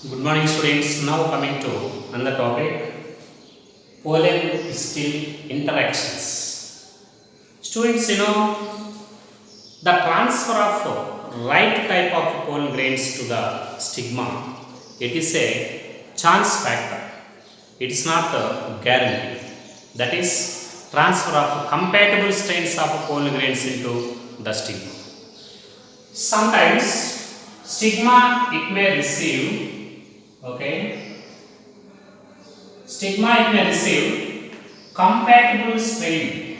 Good morning, students. Now coming to another topic, pollen still interactions. Students, the transfer of right type of pollen grains to the stigma, it is a chance factor. It is not a guarantee. That is transfer of compatible strains of pollen grains into the stigma. Sometimes stigma it may receive, okay, stigma it may receive compatible strain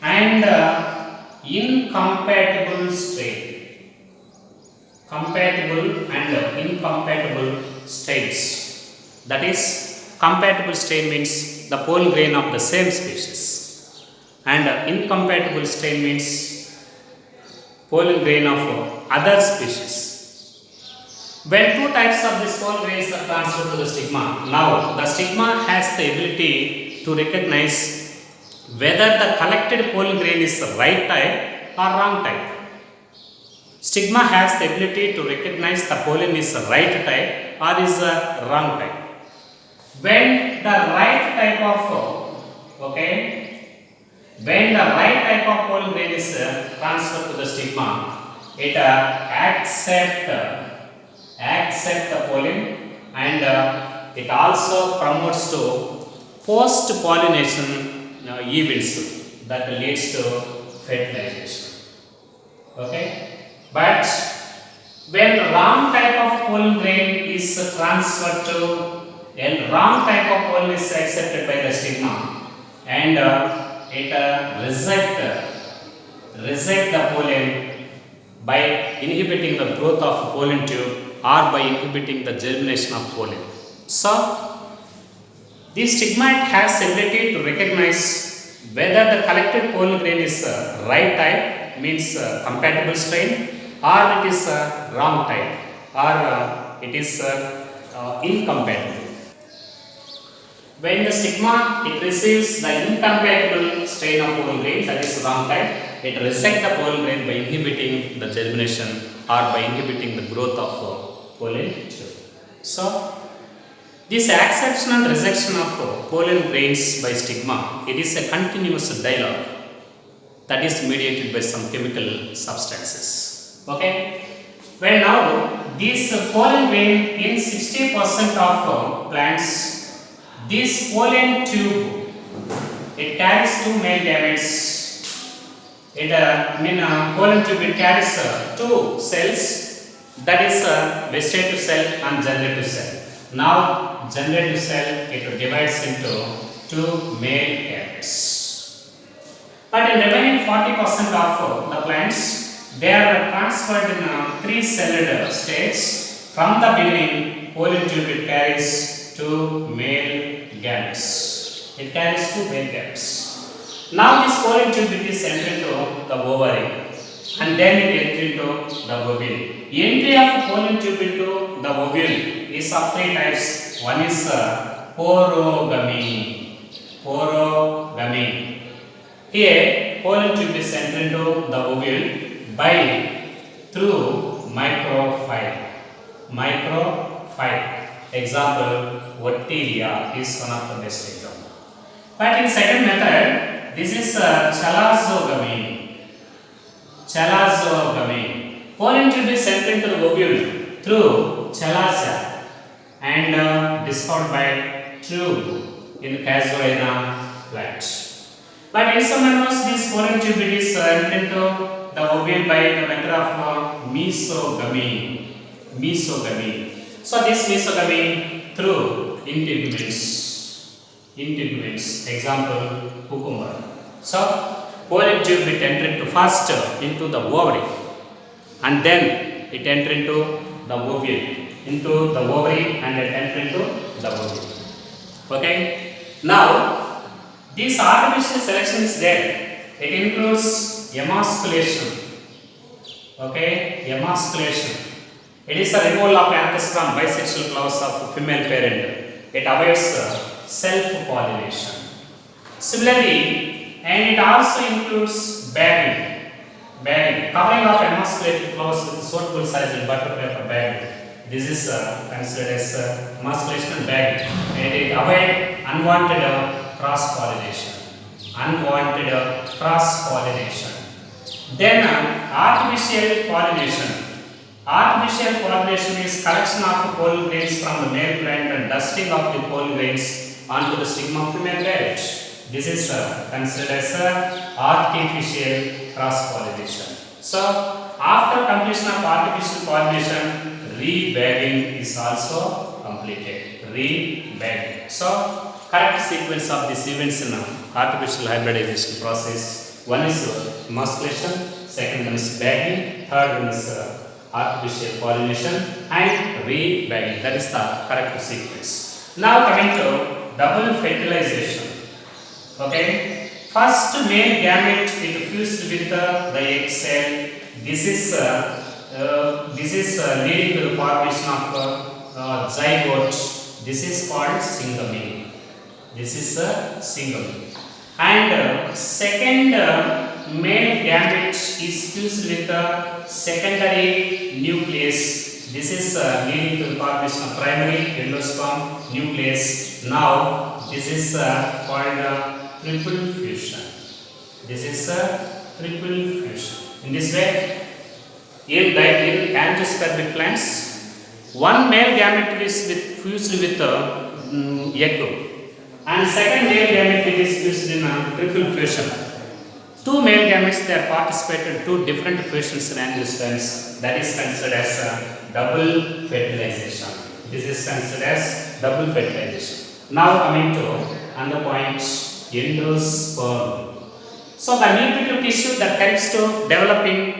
and incompatible strain, compatible and incompatible strains. That is, compatible strain means the pollen grain of the same species, and incompatible strain means pollen grain of other species. When two types of this pollen grains are transferred to the stigma, now the stigma has the ability to recognize whether the collected pollen grain is the right type or wrong type. Stigma has the ability to recognize the pollen is the right type or is the wrong type. When the right type of when the right type of pollen grain is transferred to the stigma, it accept the pollen, and it also promotes to post pollination events that leads to fertilization. Okay, but when wrong type of pollen grain is transferred to and wrong type of pollen is accepted by the stigma, and it reject the pollen by inhibiting the growth of pollen tube or by inhibiting the germination of pollen. So, the stigma has ability to recognize whether the collected pollen grain is right type, means compatible strain, or it is wrong type, or it is incompatible. When the stigma it receives the incompatible strain of pollen grain, that is wrong type, it rejects the pollen grain by inhibiting the germination or by inhibiting the growth of pollen tube. So, this acceptance and rejection of pollen grains by stigma, it is a continuous dialogue that is mediated by some chemical substances. Okay? When now this pollen grain in 60% of plants, this pollen tube it carries two male gametes. Pollen tube it carries two cells, that is vegetative cell and generative cell. Now generative cell it divides into two male gametes. But in remaining 40% of the plants, they are transferred in three-celled states. From the beginning, pollen tube it carries two male gametes. It carries two male gametes. Now this pollen tube it is entered into the ovary, and then it enters into the ovule. Entry of pollen tube into the ovule is of three types. One is porogamy. Porogamy. Here, pollen tube is entered into the ovule by through micropyle. Example, Botany is one of the best example. But in second method, this is chalazogamy. Pollen tube is entered into the ovule through chalaza and discovered by tube in Casuarina plant. But in some animals, this pollen tube is entered into the ovule by the method of mesogamy. So this mesogamy through integuments. Example, cucumber. So pollen tube it entered first into the ovary, and then it entered into the ovary, and it entered into the ovule. Okay. Now this artificial selection is there. It includes emasculation. Okay, emasculation. It is the removal of anthers from bisexual flowers of female parent. It avoids self-pollination. Similarly, and it also includes bagging. bagging. Covering of emasculated flowers with suitable sized butter paper bagging. This is considered as emasculation and bagging. And it avoid unwanted cross pollination. Unwanted cross pollination. Then artificial pollination. Artificial pollination is collection of pollen grains from the male plant and dusting of the pollen grains onto the stigma of the female plant. This is considered as artificial cross pollination. So, after completion of artificial pollination, rebagging is also completed. Rebagging. So, correct sequence of these events in artificial hybridization process. One is emasculation, second one is bagging, third one is artificial pollination and rebagging. That is the correct sequence. Now coming to double fertilization. Okay, first male gamete it fused with the egg cell. This is leading to the formation of zygote. This is called singamy. This is singamy. And second male gamete is fused with the secondary nucleus. This is leading to the formation of primary endosperm nucleus. Now this is called triple fusion. This is triple fusion. In this way, in angiospermic plants, one male gamete is fused with egg, and second male gamete is fused in triple fusion. Two male gametes they are participated in two different fusions in angiosperms. That is considered as double fertilization. This is considered as double fertilization. Now coming to another point, endosperm. So the nutritive tissue that helps to developing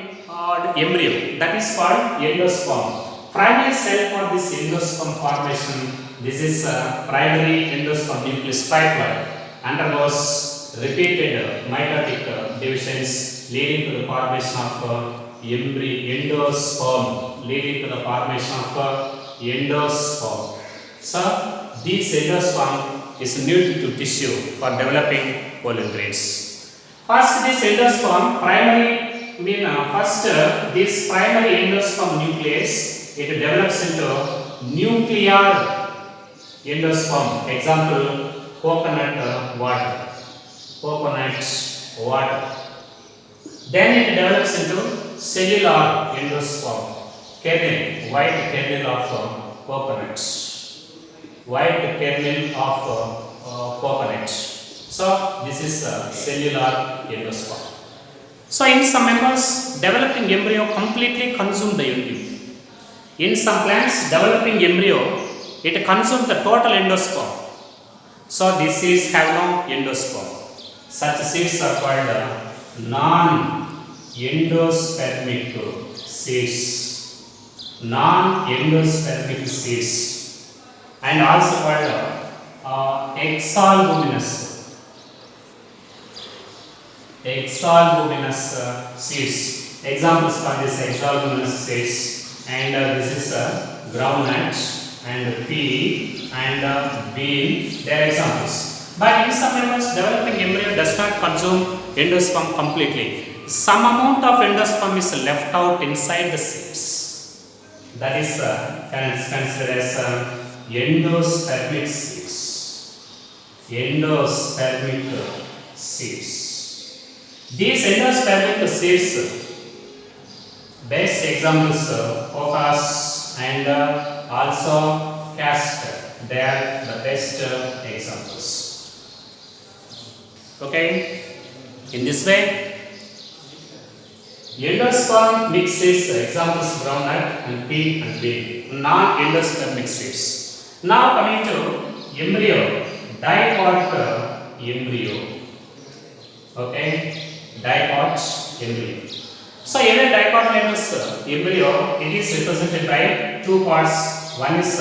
embryo, that is called endosperm. Primary cell for this endosperm formation, this is primary endosperm nucleus triploid, undergoes repeated mitotic divisions leading to the formation of endosperm, leading to the formation of endosperm. So this endosperm is nutritive tissue for developing pollen grains. First, this endosperm this primary endosperm nucleus it develops into nuclear endosperm. Example: coconut water. Coconut water. Then it develops into cellular endosperm. Kernel, white kernel of coconut. White kernel of coconut. So this is cellular endosperm. So in some members, developing embryo completely consume the embryo. In some plants, developing embryo it consumes the total endosperm. So this is have no endosperm. Such seeds are called non-endospermic seeds. Non-endospermic seeds, and also called exalbuminous seeds. Examples for this exalbuminous seeds, and this is groundnut and pea and bean. They are examples. But in some members, developing embryo does not consume endosperm completely. Some amount of endosperm is left out inside the seeds. That is considered as endospermic seeds. Endospermic seeds. These endospermic seeds, best examples focus and also castor. They are the best examples. Okay, in this way, endosperm mixes examples groundnut and pea and bean, non-endospermic seeds. Now coming to embryo, diploid embryo. Okay, diploid embryo. So every dicotyledonous embryo it is represented by two parts. One is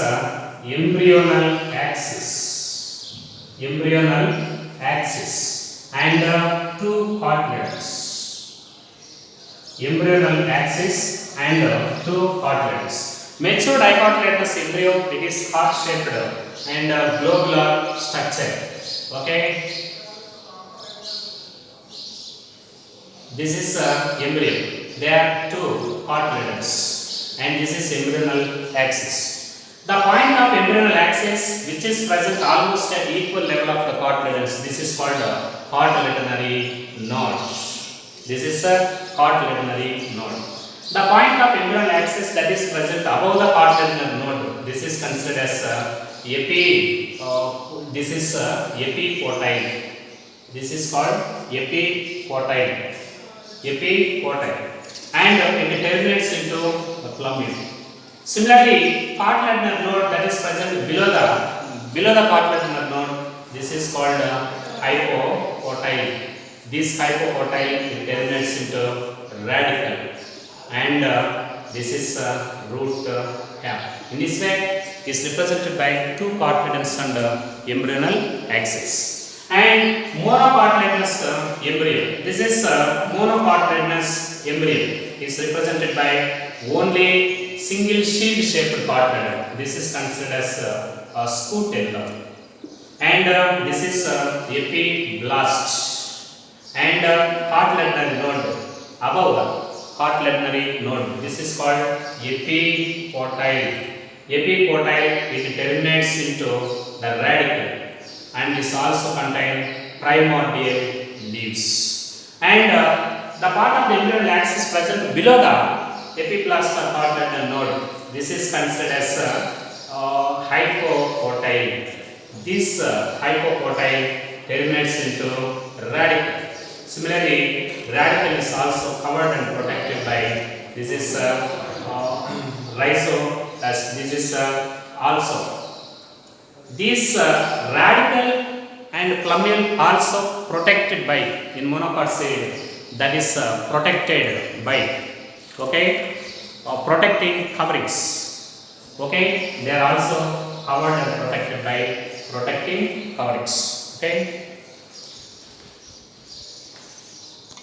embryonal axis. Embryonal axis. And two cotyledons. Embryonal axis and two cotyledons. Mature dicotyledonous embryo it is heart-shaped and globular structure. Okay, this is embryo. there are two cotyledons, and this is embryonal axis. The point of embryonal axis, which is present almost at equal level of the cotyledons, this is called a cotyledonary node. This is a cotyledonary node. The point of embryonal axis that is present above the cotyledonary node, this is considered as epicotyle. This is called epicotyle. And it terminates into a plumule. Similarly, cotyledonary node that is present below the cotyledonary node, this is called hypocotyle. This hypocotyle terminates into radical, and this is root cap. In this way, is represented by two cotyledons and embryonal axis. And monocotyledonous embryo. This is monocotyledonous embryo is represented by only single shield-shaped cotyledon. This is considered as a scutellum. And this is epiblast. And cotyledonary node above the cotyledonary node. This is called epicotyle. Epicotyle, it terminates into the radical, and this also contains primordial leaves. And the part of the embryonal axis present below the epiblast or cotyledonary node, this is considered as hypocotyle. This hypocotyle terminates into radical. Similarly, radical is also covered and protected by this is this is also. These radical and plumule also protected by in monocot cell, that is protected by protecting coverings. They are also covered and protected by protecting coverings.